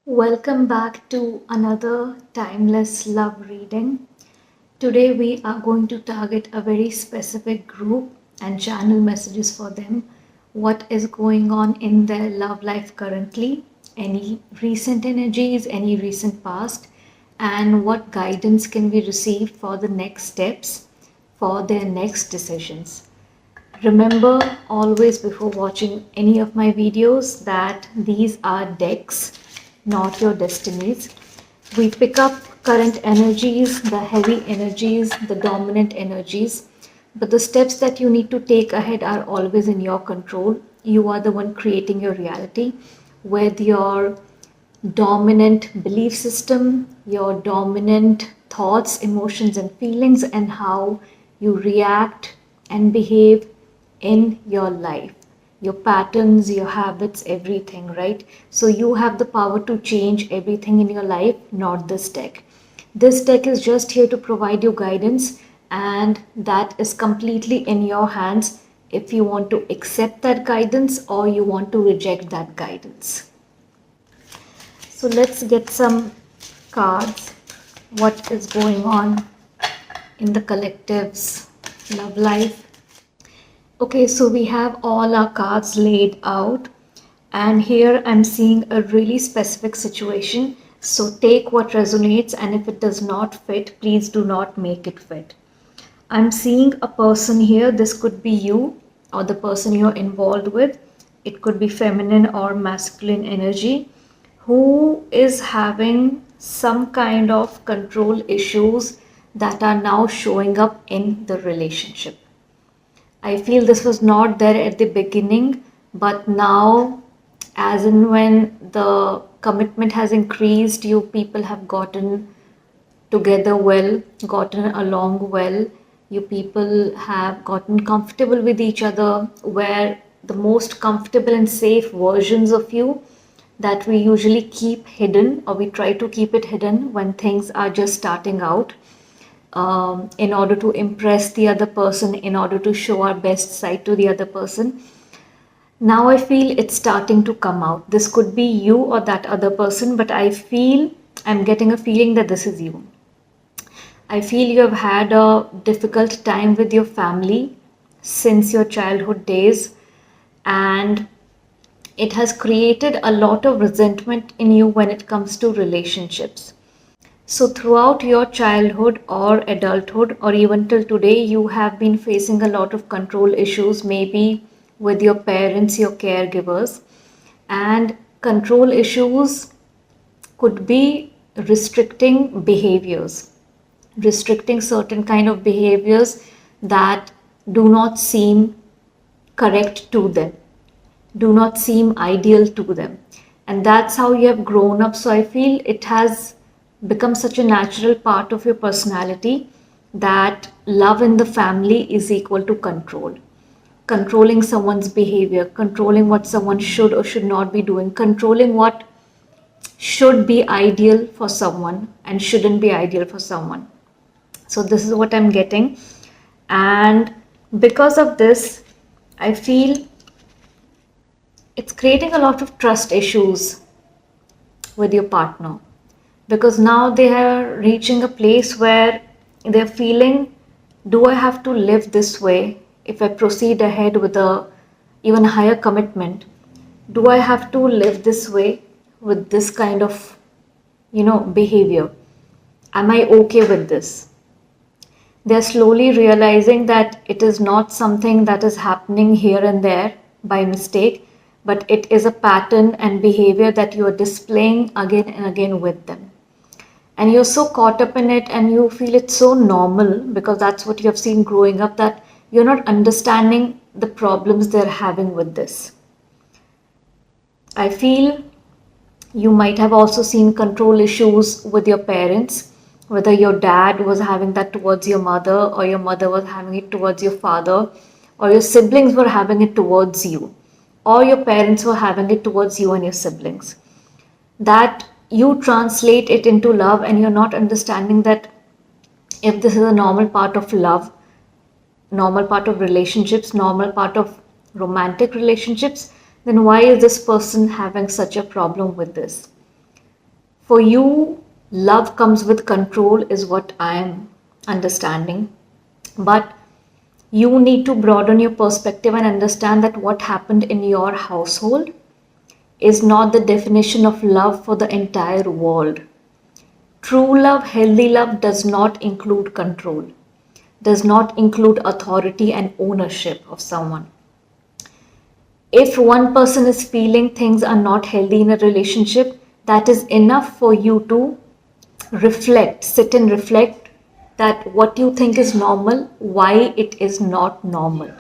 Welcome back to another timeless love reading. Today we are going to target a very specific group and channel messages for them. What is going on in their love life currently? Any recent energies, any recent past, and what guidance can we receive for the next steps for their next decisions. Remember always before watching any of my videos that these are decks, not your destinies. We pick up current energies, the heavy energies, the dominant energies, but the steps that you need to take ahead are always in your control. You are the one creating your reality with your dominant belief system, your dominant thoughts, emotions, and feelings, and how you react and behave in your life. Your patterns, your habits, everything, right? So you have the power to change everything in your life, not this deck. This deck is just here to provide you guidance, and that is completely in your hands if you want to accept that guidance or you want to reject that guidance. So let's get some cards. What is going on in the collective's love life? Okay, so we have all our cards laid out, and here I'm seeing a really specific situation. So take what resonates, and if it does not fit, please do not make it fit. I'm seeing a person here. This could be you or the person you're involved with. It could be feminine or masculine energy who is having some kind of control issues that are now showing up in the relationship. I feel this was not there at the beginning, but now, as in when the commitment has increased, you people have gotten together well, gotten along well, you people have gotten comfortable with each other, where the most comfortable and safe versions of you that we usually keep hidden, or we try to keep it hidden when things are just starting out, in order to impress the other person, in order to show our best side to the other person. Now I feel it's starting to come out. This could be you or that other person, but I'm getting a feeling that this is you. I feel you have had a difficult time with your family since your childhood days, and it has created a lot of resentment in you when it comes to relationships. So, throughout your childhood or adulthood, or even till today, you have been facing a lot of control issues, maybe with your parents, your caregivers, and control issues could be restricting behaviors, restricting certain kind of behaviors that do not seem correct to them, do not seem ideal to them. And that's how you have grown up. So I feel it has become such a natural part of your personality that love in the family is equal to control. Controlling someone's behavior, controlling what someone should or should not be doing, controlling what should be ideal for someone and shouldn't be ideal for someone. So this is what I'm getting. And because of this, I feel it's creating a lot of trust issues with your partner, because now they are reaching a place where they're feeling, do I have to live this way if I proceed ahead with a even higher commitment? Do I have to live this way with this kind of behavior? Am I okay with this? They're slowly realizing that it is not something that is happening here and there by mistake, but it is a pattern and behavior that you are displaying again and again with them. And you're so caught up in it and you feel it's so normal because that's what you have seen growing up, that you're not understanding the problems they're having with this. I feel you might have also seen control issues with your parents, whether your dad was having that towards your mother, or your mother was having it towards your father, or your siblings were having it towards you, or your parents were having it towards you and your siblings. That you translate it into love, and you're not understanding that if this is a normal part of love, normal part of relationships, normal part of romantic relationships, then why is this person having such a problem with this? For you, love comes with control, is what I am understanding. But you need to broaden your perspective and understand that what happened in your household is not the definition of love for the entire world. True love, healthy love, does not include control, does not include authority and ownership of someone. If one person is feeling things are not healthy in a relationship, that is enough for you to reflect, sit and reflect that what you think is normal, why it is not normal.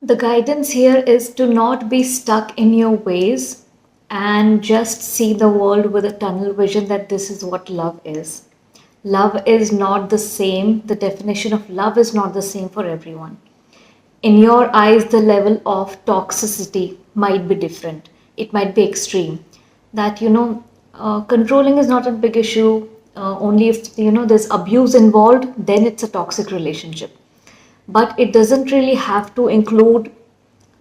The guidance here is to not be stuck in your ways and just see the world with a tunnel vision that this is what love is. Love is not the same, the definition of love is not the same for everyone. In your eyes, the level of toxicity might be different, it might be extreme. That, controlling is not a big issue. Only if there's abuse involved, then it's a toxic relationship. But it doesn't really have to include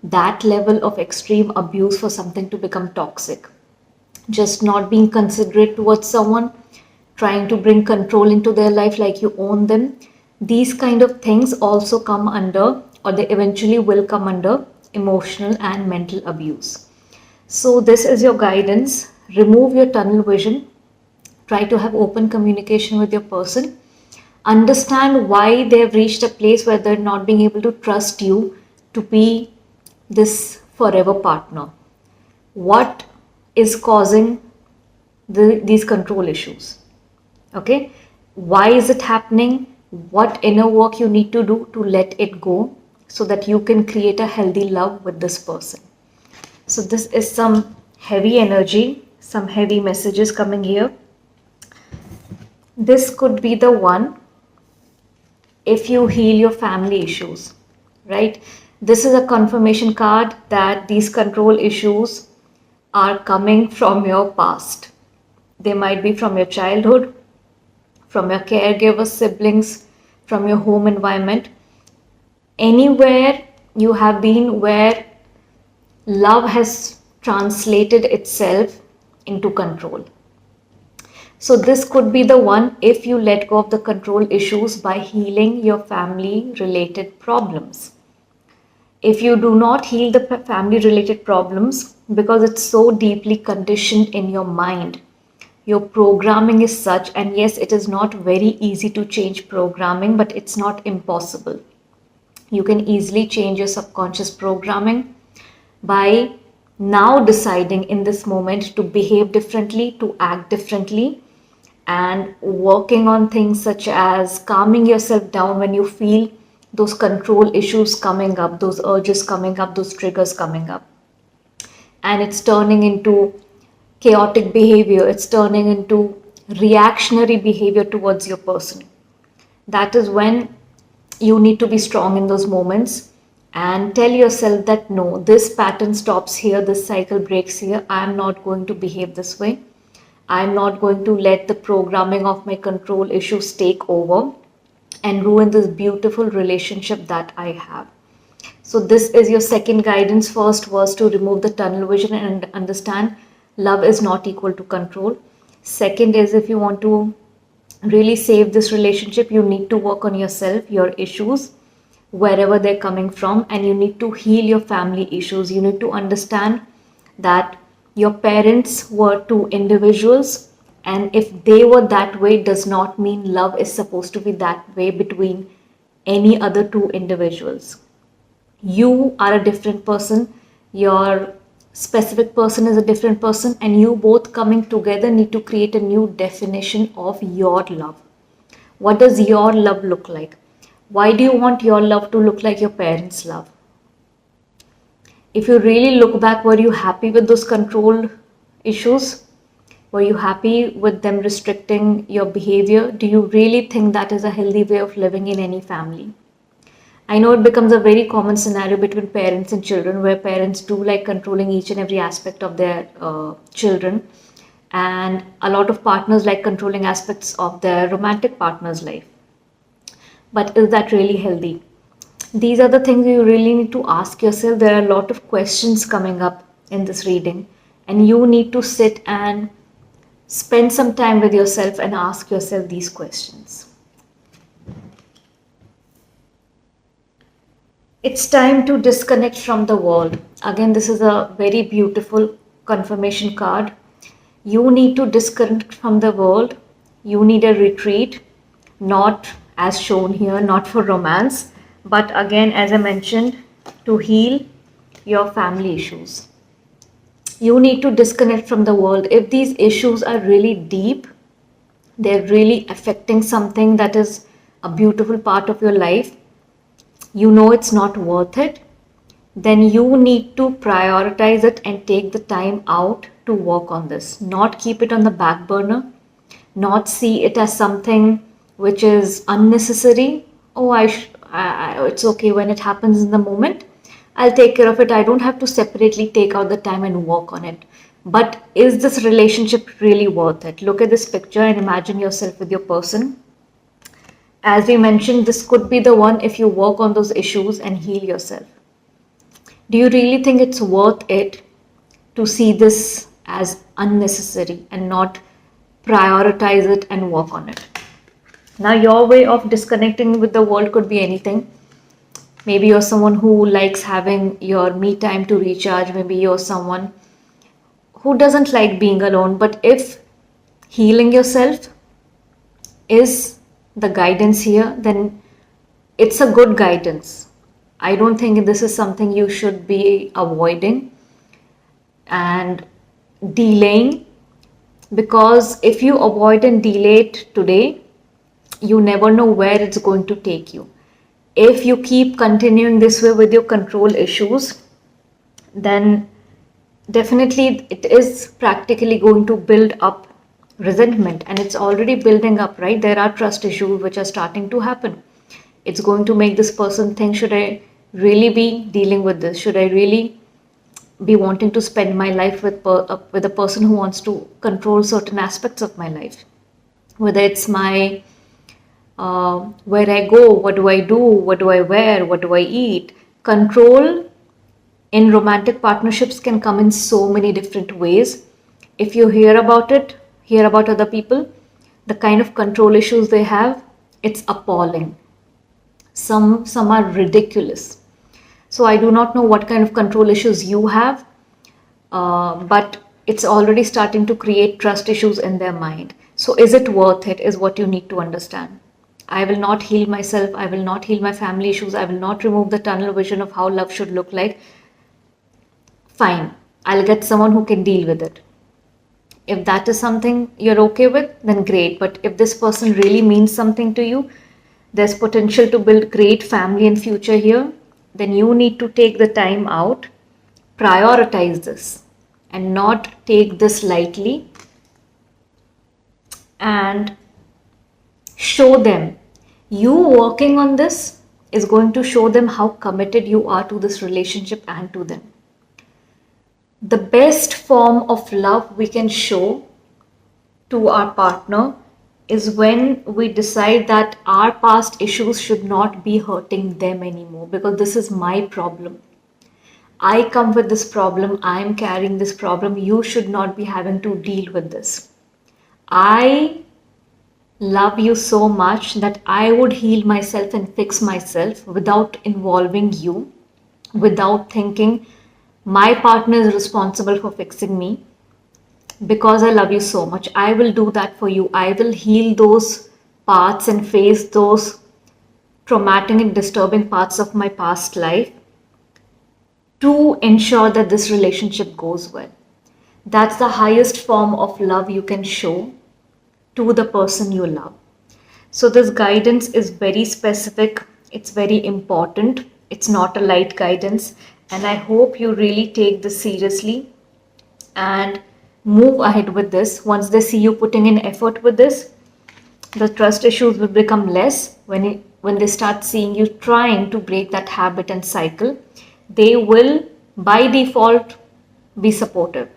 that level of extreme abuse for something to become toxic. Just not being considerate towards someone, trying to bring control into their life like you own them, these kind of things also come under, or they eventually will come under, emotional and mental abuse. So this is your guidance. Remove your tunnel vision. Try to have open communication with your person. Understand why they have reached a place where they're not being able to trust you to be this forever partner. What is causing these control issues? Okay, why is it happening? What inner work you need to do to let it go so that you can create a healthy love with this person. So this is some heavy energy, some heavy messages coming here. This could be the one if you heal your family issues, right? This is a confirmation card that these control issues are coming from your past. They might be from your childhood, from your caregivers, siblings, from your home environment, anywhere you have been where love has translated itself into control. So this could be the one if you let go of the control issues by healing your family related problems. If you do not heal the family related problems because it's so deeply conditioned in your mind, your programming is such, and yes, it is not very easy to change programming, but it's not impossible. You can easily change your subconscious programming by now deciding in this moment to behave differently, to act differently, and working on things such as calming yourself down when you feel those control issues coming up, those urges coming up, those triggers coming up. And it's turning into chaotic behavior, it's turning into reactionary behavior towards your person. That is when you need to be strong in those moments and tell yourself that no, this pattern stops here, this cycle breaks here, I am not going to behave this way. I'm not going to let the programming of my control issues take over and ruin this beautiful relationship that I have. So this is your second guidance. First was to remove the tunnel vision and understand love is not equal to control. Second is, if you want to really save this relationship, you need to work on yourself, your issues, wherever they're coming from, and you need to heal your family issues. You need to understand that your parents were two individuals, and if they were that way does not mean love is supposed to be that way between any other two individuals. You are a different person, your specific person is a different person, and you both coming together need to create a new definition of your love. What does your love look like? Why do you want your love to look like your parents' love? If you really look back, were you happy with those control issues? Were you happy with them restricting your behavior? Do you really think that is a healthy way of living in any family? I know it becomes a very common scenario between parents and children where parents do like controlling each and every aspect of their children, and a lot of partners like controlling aspects of their romantic partner's life. But is that really healthy? These are the things you really need to ask yourself. There are a lot of questions coming up in this reading, and you need to sit and Spend some time with yourself and ask yourself these questions. It's time to disconnect from the world. Again, this is a very beautiful confirmation card. You need to disconnect from the world. You need a retreat, not as shown here, not for romance, but again, as I mentioned, to heal your family issues. You need to disconnect from the world. If these issues are really deep, they're really affecting something that is a beautiful part of your life, you know it's not worth it, then you need to prioritize it and take the time out to work on this. Not keep it on the back burner, not see it as something which is unnecessary. Oh, it's okay when it happens in the moment. I'll take care of it. I don't have to separately take out the time and work on it. But is this relationship really worth it? Look at this picture and imagine yourself with your person. As we mentioned, this could be the one if you work on those issues and heal yourself. Do you really think it's worth it to see this as unnecessary and not prioritize it and work on it? Now, your way of disconnecting with the world could be anything. Maybe you're someone who likes having your me time to recharge. Maybe you're someone who doesn't like being alone. But if healing yourself is the guidance here, then it's a good guidance. I don't think this is something you should be avoiding and delaying, because if you avoid and delay it today, you never know where it's going to take you. If you keep continuing this way with your control issues, then definitely it is practically going to build up resentment, and it's already building up, right? There are trust issues which are starting to happen. It's going to make this person think, should I really be dealing with this? Should I really be wanting to spend my life with a person who wants to control certain aspects of my life? Whether it's my where I go, what do I do, what do I wear, what do I eat. Control in romantic partnerships can come in so many different ways. If you hear about it, hear about other people, the kind of control issues they have, it's appalling. Some are ridiculous. So I do not know what kind of control issues you have, but it's already starting to create trust issues in their mind. So is it worth it, is what you need to understand. I will not heal myself. I will not heal my family issues. I will not remove the tunnel vision of how love should look like. Fine, I'll get someone who can deal with it. If that is something you're okay with, then great. But if this person really means something to you, there's potential to build great family and future here, then you need to take the time out, prioritize this, and not take this lightly, and show them. You working on this is going to show them how committed you are to this relationship and to them. The best form of love we can show to our partner is when we decide that our past issues should not be hurting them anymore, because this is my problem. I come with this problem, I am carrying this problem, you should not be having to deal with this. I love you so much that I would heal myself and fix myself without involving you, without thinking my partner is responsible for fixing me. Because I love you so much, I will do that for you. I will heal those parts and face those traumatic and disturbing parts of my past life to ensure that this relationship goes well. That's the highest form of love you can show to the person you love. So this guidance is very specific. It's very important. It's not a light guidance. And I hope you really take this seriously and move ahead with this. Once they see you putting in effort with this, the trust issues will become less. When they start seeing you trying to break that habit and cycle, they will by default be supportive.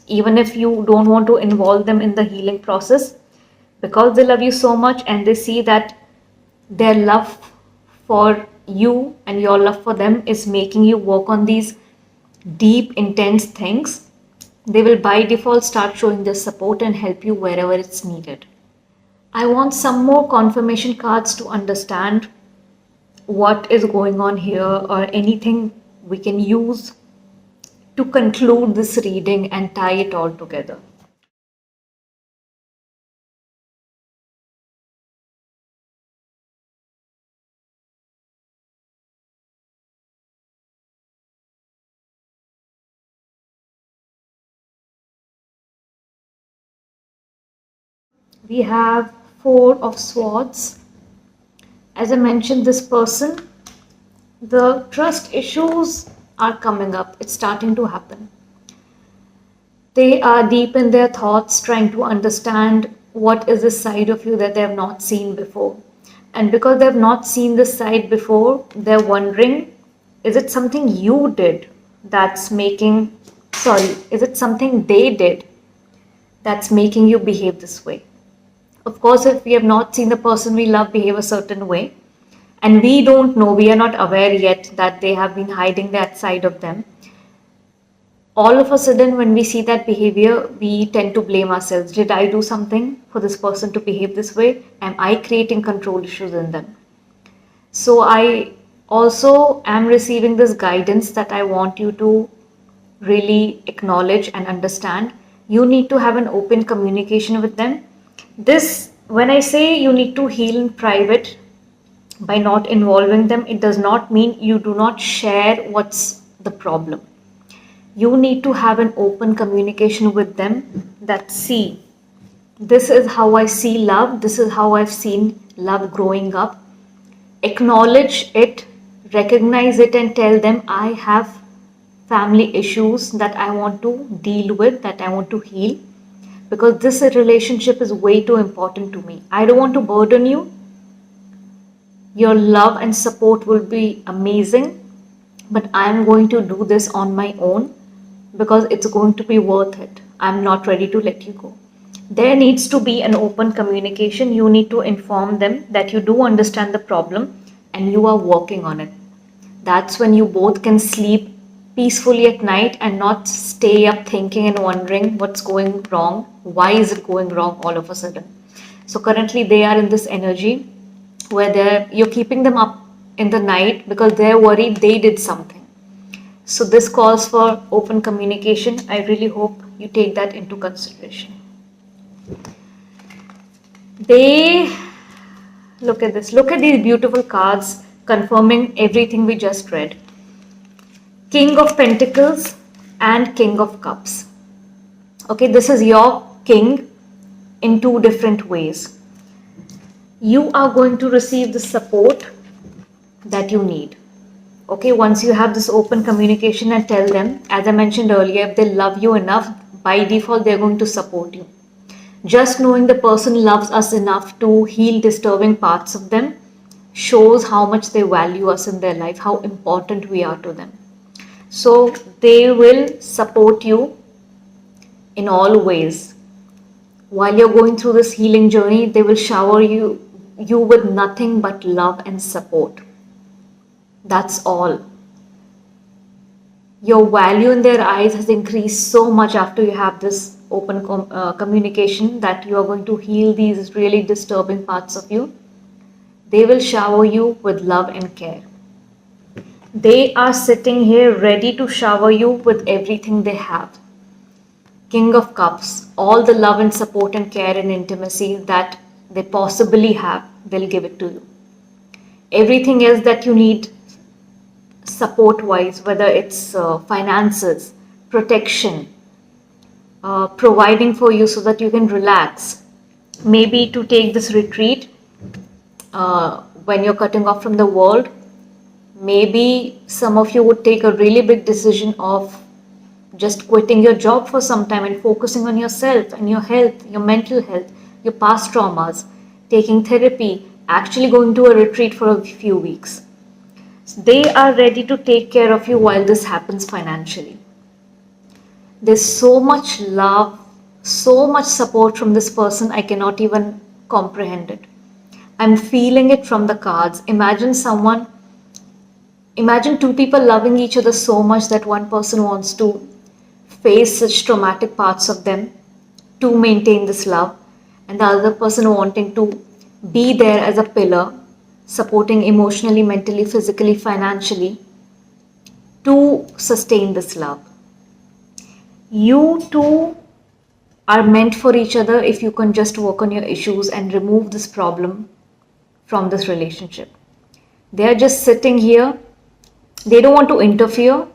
Even if you don't want to involve them in the healing process, because they love you so much and they see that their love for you and your love for them is making you work on these deep, intense things, They will by default start showing their support and help you wherever it's needed. I want some more confirmation cards to understand what is going on here or anything we can use to conclude this reading and tie it all together. We have Four of Swords. As I mentioned, this person, the trust issues are coming up. It's starting to happen. They are deep in their thoughts, trying to understand what is this side of you that they have not seen before. And because they have not seen this side before, they're wondering, is it something you did that's making, sorry, is it something they did that's making you behave this way? Of course, if we have not seen the person we love behave a certain way, and we don't know, we are not aware yet that they have been hiding that side of them, all of a sudden, when we see that behavior, we tend to blame ourselves. Did I do something for this person to behave this way? Am I creating control issues in them? So, I also am receiving this guidance that I want you to really acknowledge and understand. You need to have an open communication with them. This, when I say you need to heal in private by not involving them, it does not mean you do not share what's the problem. You need to have an open communication with them that, see, this is how I see love, this is how I've seen love growing up. Acknowledge it, recognize it, and tell them I have family issues that I want to deal with, that I want to heal, because this relationship is way too important to me. I don't want to burden you. Your love and support will be amazing, but I'm going to do this on my own because it's going to be worth it. I'm not ready to let you go. There needs to be an open communication. You need to inform them that you do understand the problem and you are working on it. That's when you both can sleep peacefully at night and not stay up thinking and wondering what's going wrong. Why is it going wrong all of a sudden? So currently they are in this energy where you're keeping them up in the night because they're worried they did something. So this calls for open communication. I really hope you take that into consideration. Look at this. Look at these beautiful cards confirming everything we just read. King of Pentacles and King of Cups. Okay, this is your king in two different ways. You are going to receive the support that you need. Okay, once you have this open communication and tell them, as I mentioned earlier, if they love you enough, by default, they're going to support you. Just knowing the person loves us enough to heal disturbing parts of them shows how much they value us in their life, how important we are to them. So they will support you in all ways. While you're going through this healing journey, they will shower you with nothing but love and support. That's all. Your value in their eyes has increased so much after you have this open communication that you are going to heal these really disturbing parts of you. They will shower you with love and care. They are sitting here ready to shower you with everything they have. King of Cups, all the love and support and care and intimacy that they possibly have, they'll give it to you. Everything else that you need support wise, whether it's finances, protection, providing for you so that you can relax, maybe to take this retreat when you're cutting off from the world. Maybe some of you would take a really big decision of just quitting your job for some time and focusing on yourself and your health, your mental health, your past traumas, taking therapy, actually going to a retreat for a few weeks. They are ready to take care of you while this happens financially. There's so much love, so much support from this person, I cannot even comprehend it. I'm feeling it from the cards. Imagine two people loving each other so much that one person wants to face such traumatic parts of them to maintain this love, and the other person wanting to be there as a pillar, supporting emotionally, mentally, physically, financially to sustain this love. You two are meant for each other if you can just work on your issues and remove this problem from this relationship. They are just sitting here. They don't want to interfere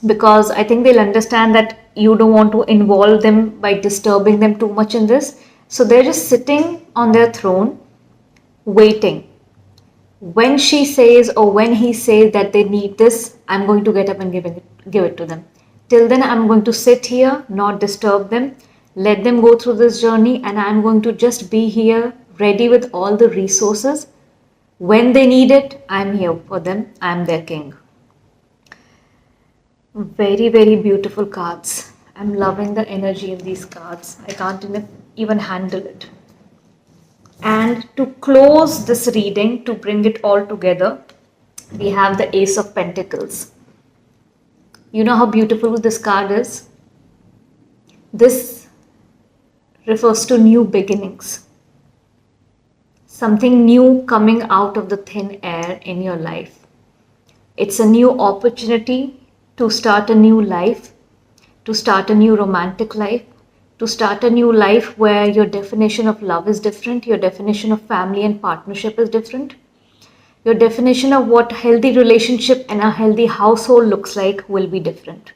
because I think they'll understand that you don't want to involve them by disturbing them too much in this. So they're just sitting on their throne, waiting. When she says or when he says that they need this, I'm going to get up and give it to them. Till then, I'm going to sit here, not disturb them, let them go through this journey, and I'm going to just be here ready with all the resources. When they need it, I'm here for them. I'm their king. Very, very beautiful cards. I'm loving the energy in these cards. I can't even handle it. And to close this reading, to bring it all together, we have the Ace of Pentacles. You know how beautiful this card is? This refers to new beginnings. Something new coming out of the thin air in your life. It's a new opportunity to start a new life, to start a new romantic life, to start a new life where your definition of love is different, your definition of family and partnership is different, your definition of what healthy relationship and a healthy household looks like will be different.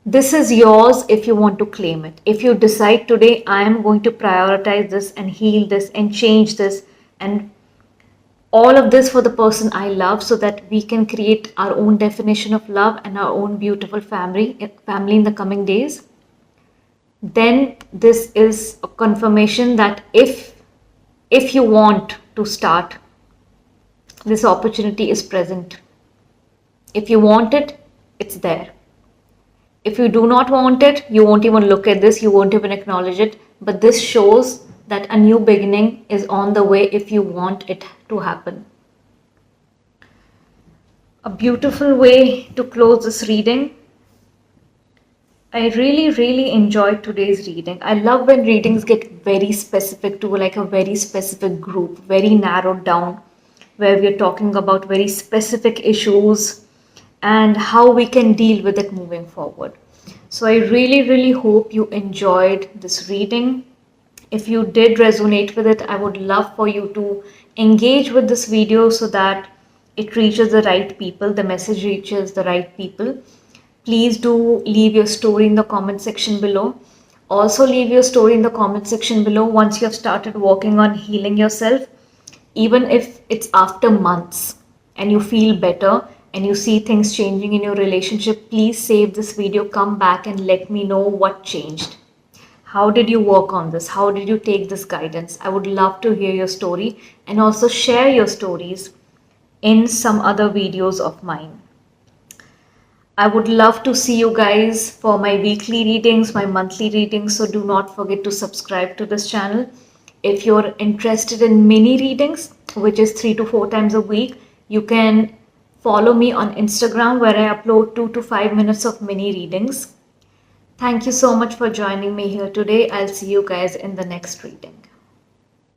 This is yours if you want to claim it. If you decide today, I am going to prioritize this and heal this and change this and all of this for the person I love so that we can create our own definition of love and our own beautiful family in the coming days, then this is a confirmation that if you want to start, this opportunity is present. If you want it, it's there. If you do not want it, you won't even look at this, you won't even acknowledge it. But this shows that a new beginning is on the way if you want it to happen. A beautiful way to close this reading. I really, really enjoyed today's reading. I love when readings get very specific to like a very specific group, very narrowed down, where we're talking about very specific issues and how we can deal with it moving forward. So I really, really hope you enjoyed this reading. If you did resonate with it, I would love for you to engage with this video so that it reaches the right people, the message reaches the right people. Please do leave your story in the comment section below. Also leave your story in the comment section below once you have started working on healing yourself. Even if it's after months and you feel better and you see things changing in your relationship, please save this video, come back and let me know what changed. How did you work on this? How did you take this guidance? I would love to hear your story and also share your stories in some other videos of mine. I would love to see you guys for my weekly readings, my monthly readings, so do not forget to subscribe to this channel. If you're interested in mini readings, which is 3 to 4 times a week, you can follow me on Instagram where I upload 2 to 5 minutes of mini readings. Thank you so much for joining me here today. I'll see you guys in the next reading.